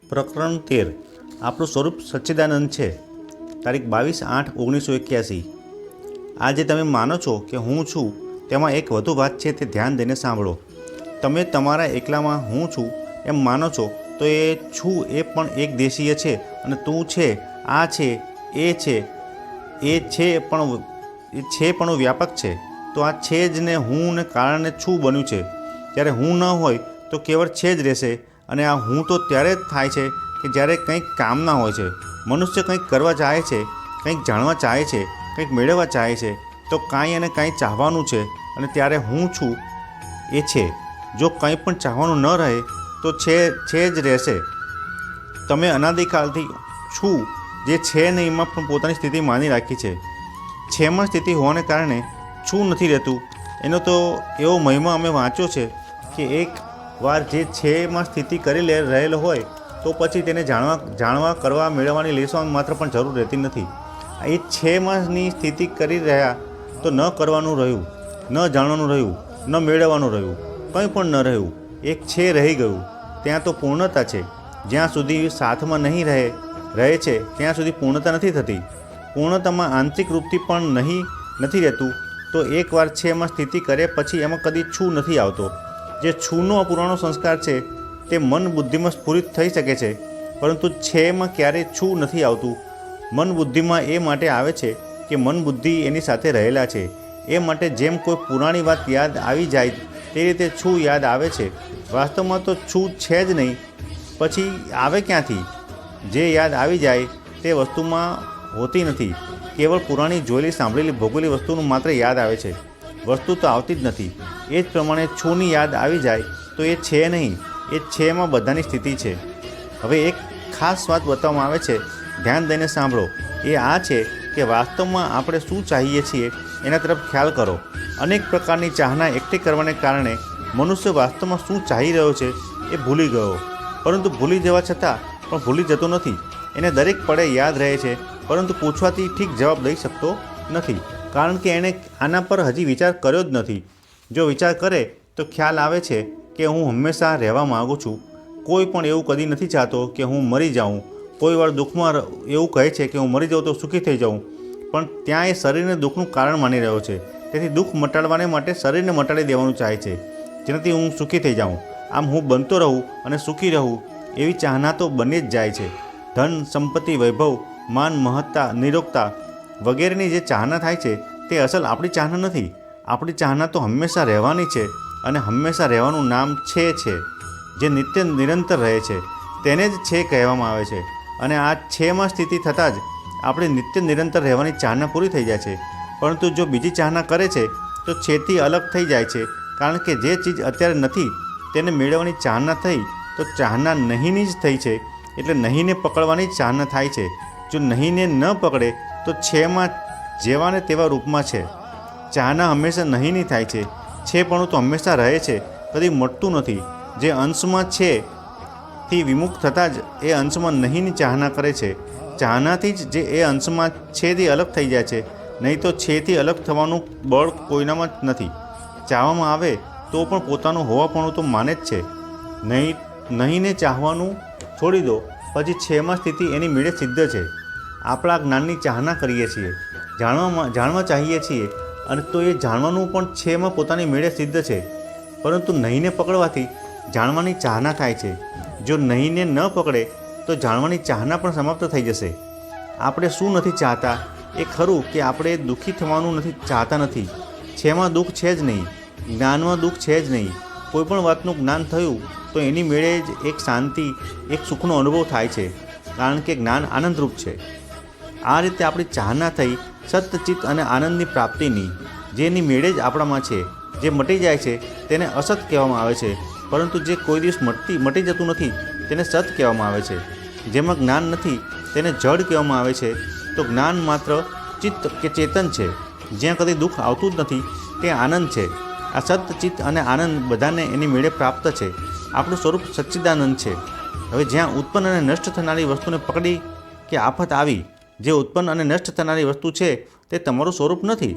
પ્રકરણ 13 આપણું સ્વરૂપ સચ્ચિદાનંદ છે. તારીખ 22/8/1981. આ જે તમે માનો છો કે હું છું તેમાં એક વધુ વાત છે, તે ધ્યાન દઈને સાંભળો. તમે તમારા એકલામાં હું છું એમ માનો છો તો એ છું એ પણ એક દેશીય છે, અને તું છે, આ છે, એ છે પણ વ્યાપક છે. તો આ છે જ ને હું ને કારણે છું બન્યું છે. જ્યારે હું ન હોય તો કેવળ છે જ રહેશે, અને આ હું તો ત્યારે જ થાય છે કે જ્યારે કંઈક કામના હોય છે. મનુષ્ય કંઈક કરવા ચાહે છે, કંઈક જાણવા ચાહે છે, કંઈક મેળવવા ચાહે છે, તો કાંઈ અને કાંઈ ચાહવાનું છે, અને ત્યારે હું છું એ છે. જો કંઈ પણ ચાહવાનું ન રહે તો છે જ રહેશે. તમે અનાદિકાળથી છું જે છે નહીંમાં પણ પોતાની સ્થિતિ માની રાખી છે. છેમાં સ્થિતિ હોવાને કારણે છું નથી રહેતું. એનો તો એવો મહિમા અમે વાંચ્યો છે કે એક વાર જે છેમાં સ્થિતિ કરી રહેલો હોય તો પછી તેને જાણવા કરવા મેળવવાની લેશમાં માત્ર પણ જરૂર રહેતી નથી. એ છેમાંની સ્થિતિ કરી રહ્યા તો ન કરવાનું રહ્યું, ન જાણવાનું રહ્યું, ન મેળવવાનું રહ્યું, કંઈ પણ ન રહ્યું. એક છે રહી ગયું. ત્યાં તો પૂર્ણતા છે. જ્યાં સુધી સાથમાં નહીં રહે છે ત્યાં સુધી પૂર્ણતા નથી થતી. પૂર્ણતામાં આંતરિક રૂપથી પણ નથી રહેતું. તો એકવાર છેમાં સ્થિતિ કરે પછી એમાં કદી છું નથી આવતો. જે છૂનો પુરાણો સંસ્કાર છે તે મન બુદ્ધિમાં સ્ફુરિત થઈ શકે છે, પરંતુ છેમાં ક્યારેય છું નથી આવતું. મન બુદ્ધિમાં એ માટે આવે છે કે મન બુદ્ધિ એની સાથે રહેલા છે. એ માટે જેમ કોઈ પુરાણી વાત યાદ આવી જાય તે રીતે છું યાદ આવે છે. વાસ્તવમાં તો છું છે જ નહીં, પછી આવે ક્યાંથી? જે યાદ આવી જાય તે વસ્તુમાં હોતી નથી. કેવળ પુરાણી જોયેલી, સાંભળેલી, ભોગવેલી વસ્તુનું માત્ર યાદ આવે છે. વસ્તુ તો આવતી જ નથી. એ જ પ્રમાણે છુંની યાદ આવી જાય તો એ છે નહીં, એ છેમાં બધાની સ્થિતિ છે. હવે એક ખાસ વાત બતાવવામાં આવે છે, ધ્યાન દઈને સાંભળો. એ આ છે કે વાસ્તવમાં આપણે શું ચાહીએ છીએ એના તરફ ખ્યાલ કરો. અનેક પ્રકારની ચાહના એકઠી કરવાને કારણે મનુષ્ય વાસ્તવમાં શું ચાહી રહ્યો છે એ ભૂલી ગયો. પરંતુ ભૂલી જવા છતાં પણ ભૂલી જતો નથી. એને દરેક પળે યાદ રહે છે, પરંતુ પૂછવાથી ઠીક જવાબ દઈ શકતો નથી, કારણ કે એણે આના પર હજી વિચાર કર્યો જ નથી. જો વિચાર કરે તો ખ્યાલ આવે છે કે હું હંમેશા રહેવા માગું છું. કોઈ પણ એવું કદી નથી ચાહતો કે હું મરી જાઉં. કોઈ વાર દુઃખમાં એવું કહે છે કે હું મરી જાઉં તો સુખી થઈ જાઉં, પણ ત્યાં એ શરીરને દુઃખનું કારણ માની રહ્યો છે. તેથી દુઃખ મટાડવાને માટે શરીરને મટાડી દેવાનું ચાહે છે, જેનાથી હું સુખી થઈ જાઉં. આમ હું બનતો રહું અને સુખી રહું એવી ચાહના તો બની જ જાય છે. ધન, સંપત્તિ, વૈભવ, માન, મહત્તા, નિરોગતા વગેરેની જે ચાહના થાય છે તે અસલ આપણી ચાહના નથી. આપણી ચાહના તો હંમેશા રહેવાની છે, અને હંમેશા રહેવાનું નામ છે. જે નિત્ય નિરંતર રહે છે તેને જ છે કહેવામાં આવે છે. અને આ છેમાં સ્થિતિ થતાં જ આપણી નિત્ય નિરંતર રહેવાની ચાહના પૂરી થઈ જાય છે. પરંતુ જો બીજી ચાહના કરે છે તો છેથી અલગ થઈ જાય છે, કારણ કે જે ચીજ અત્યારે નથી તેને મેળવવાની ચાહના થઈ તો ચાહના નહીંની જ થઈ છે. એટલે નહીંને પકડવાની જ ચાહના થાય છે. જો નહીંને ન પકડે તો છેમાં જેવાને તેવા રૂપમાં છે. ચાહના હંમેશા નહીંની થાય છે. છેપણું તો હંમેશા રહે છે, કદી મટતું નથી. જે અંશમાં છે થી વિમુખ થતાં જ એ અંશમાં નહીંની ચાહના કરે છે. ચાહનાથી જ જે એ અંશમાં છેથી અલગ થઈ જાય છે. નહીં તો છેથી અલગ થવાનું બળ કોઈનામાં જ નથી. ચાહવામાં આવે તો પણ પોતાનું હોવાપણું તો માને જ છે. નહીંને ચાહવાનું છોડી દો, પછી છેમાં સ્થિતિ એની મેળે સિદ્ધ છે. આપણા જ્ઞાનની ચાહના કરીએ છીએ, જાણવા ચાહીએ છીએ, અને તો એ જાણવાનું પણ છેમાં પોતાની મેળે સિદ્ધ છે. પરંતુ નહીંને પકડવાથી જાણવાની ચાહના થાય છે. જો નહીંને ન પકડે તો જાણવાની ચાહના પણ સમાપ્ત થઈ જશે. આપણે શું નથી ચાહતા? એ ખરું કે આપણે દુઃખી થવાનું ચાહતા નથી. છેમાં દુઃખ છે જ નહીં, જ્ઞાનમાં દુઃખ છે જ નહીં. કોઈપણ વાતનું જ્ઞાન થયું તો એની મેળે જ એક શાંતિ, એક સુખનો અનુભવ થાય છે, કારણ કે જ્ઞાન આનંદરૂપ છે. આ રીતે આપણી ચાહના થઈ સતચિત્ત અને આનંદની પ્રાપ્તિની, જેની મેળે જ આપણામાં છે. જે મટી જાય છે તેને અસત કહેવામાં આવે છે, પરંતુ જે કોઈ દિવસ મટી જતું નથી તેને સત કહેવામાં આવે છે. જેમાં જ્ઞાન નથી તેને જડ કહેવામાં આવે છે. તો જ્ઞાન માત્ર ચિત્ત કે ચેતન છે. જ્યાં કદી દુઃખ આવતું જ નથી તે આનંદ છે. આ સતચિત્ત અને આનંદ બધાને એની મેળે પ્રાપ્ત છે. આપણું સ્વરૂપ સચ્ચિદાનંદ છે. હવે જ્યાં ઉત્પન્ન અને નષ્ટ થનારી વસ્તુને પકડી કે આફત આવી, જે ઉત્પન્ન અને નષ્ટ થનારી વસ્તુ છે તે તમારું સ્વરૂપ નથી,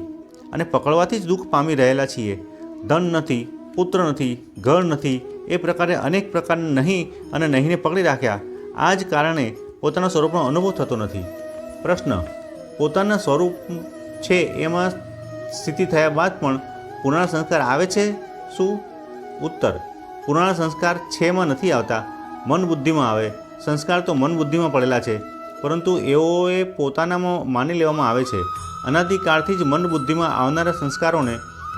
અને પકડવાથી જ દુઃખ પામી રહેલા છીએ. ધન નથી, પુત્ર નથી, ઘર નથી, એ પ્રકારે અનેક પ્રકારના નહીં અને નહીંને પકડી રાખ્યા. આ જ કારણે પોતાના સ્વરૂપનો અનુભવ થતો નથી. પ્રશ્ન: પોતાના સ્વરૂપ છે એમાં સ્થિતિ થયા બાદ પણ પુરાણા સંસ્કાર આવે છે શું? ઉત્તર: પુરાણા સંસ્કાર છેમાં નથી આવતા, મન બુદ્ધિમાં આવે. સંસ્કાર તો મન બુદ્ધિમાં પડેલા છે, પરંતુ એઓએ પોતાનામાં માની લેવામાં આવે છે. અનાદિકાળથી જ મન બુદ્ધિમાં આવનારા સંસ્કારોને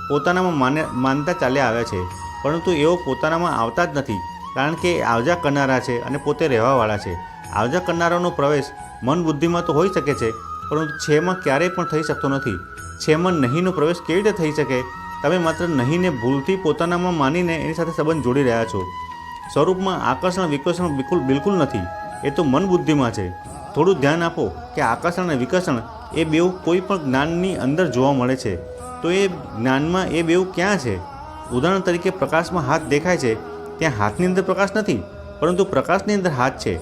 પોતાનામાં માનતા ચાલ્યા આવ્યા છે, પરંતુ એઓ પોતાનામાં આવતા જ નથી, કારણ કે એ આવજા કરનારા છે અને પોતે રહેવાવાળા છે. આવજા કરનારાનો પ્રવેશ મન બુદ્ધિમાં તો હોઈ શકે છે, પરંતુ છેમાં ક્યારેય પણ થઈ શકતો નથી. છેમાં નહીંનો પ્રવેશ કેવી રીતે થઈ શકે? તમે માત્ર નહીંને ભૂલથી પોતાનામાં માનીને એની સાથે સંબંધ જોડી રહ્યા છો. સ્વરૂપમાં આકર્ષણ વિકર્ષણ બિલકુલ નથી, એ તો મન બુદ્ધિમાં છે. થોડું ધ્યાન આપો કે આકર્ષણ અને વિકર્ષણ એ બેઉ કોઈ પણ જ્ઞાનની અંદર જોવા મળે છે, તો એ જ્ઞાનમાં એ બેઉ ક્યાં છે? ઉદાહરણ તરીકે પ્રકાશમાં હાથ દેખાય છે, ત્યાં હાથની અંદર પ્રકાશ નથી, પરંતુ પ્રકાશની અંદર હાથ છે.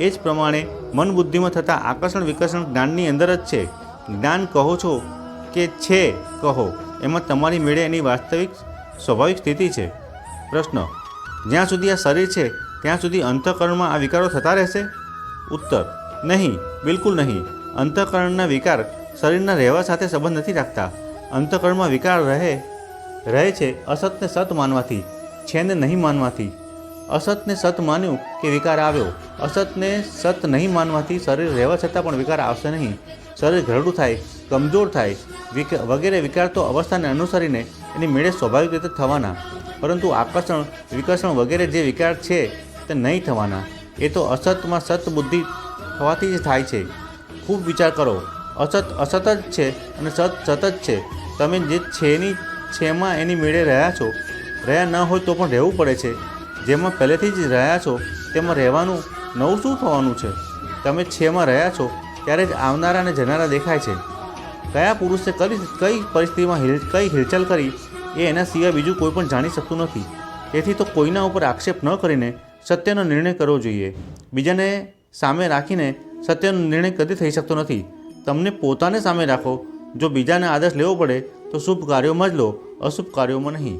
એ જ પ્રમાણે મન બુદ્ધિમાં થતા આકર્ષણ વિકર્ષણ જ્ઞાનની અંદર જ છે. જ્ઞાન કહો છો કે છે કહો, એમાં તમારી મેળે એની વાસ્તવિક સ્વાભાવિક સ્થિતિ છે. પ્રશ્ન: જ્યાં સુધી આ શરીર છે ત્યાં સુધી અંતઃકરણમાં આ વિકારો થતા રહેશે? ઉત્તર: નહીં, બિલકુલ નહીં. અંતઃકરણના વિકાર શરીરના રહેવા સાથે સંબંધ નથી રાખતા. અંતઃકરણમાં વિકાર રહે છે અસતને સત માનવાથી, છેને નહીં માનવાથી. અસતને સત માન્યું કે વિકાર આવ્યો. અસતને સત નહીં માનવાથી શરીર રહેવા છતાં પણ વિકાર આવશે નહીં. શરીર ઘરડું થાય, કમજોર થાય વગેરે વિકાર તો અવસ્થાને અનુસરીને એની મેળે સ્વાભાવિક રીતે થવાના, પરંતુ આકર્ષણ વિકર્ષણ વગેરે જે વિકાર છે તે નહીં થવાના. એ તો અસતમાં સત બુદ્ધિ થવાથી જ થાય છે. ખૂબ વિચાર કરો. અસત અસત જ છે અને સત સત જ છે. તમે જે છેની છેમાં એની મેળે રહ્યા છો, રહ્યા ન હોય તો પણ રહેવું પડે છે. જેમાં પહેલેથી જ રહ્યા છો તેમાં રહેવાનું નવું શું થવાનું છે? તમે છેમાં રહ્યા છો ત્યારે જ આવનારા અને જનારા દેખાય છે. કયા પુરુષે કઈ પરિસ્થિતિમાં કઈ હિલચાલ કરી એ એના સિવાય બીજું કોઈ પણ જાણી શકતું નથી. તેથી તો કોઈના ઉપર આક્ષેપ ન કરીને સત્યનો નિર્ણય કરવો જોઈએ. બીજાને સામે રાખીને સત્યનો નિર્ણય કદી થઈ શકતો નથી. તમને પોતાને સામે રાખો. જો બીજાને આદર્શ લેવો પડે તો શુભ કાર્યોમાં જ લો, અશુભ કાર્યોમાં નહીં.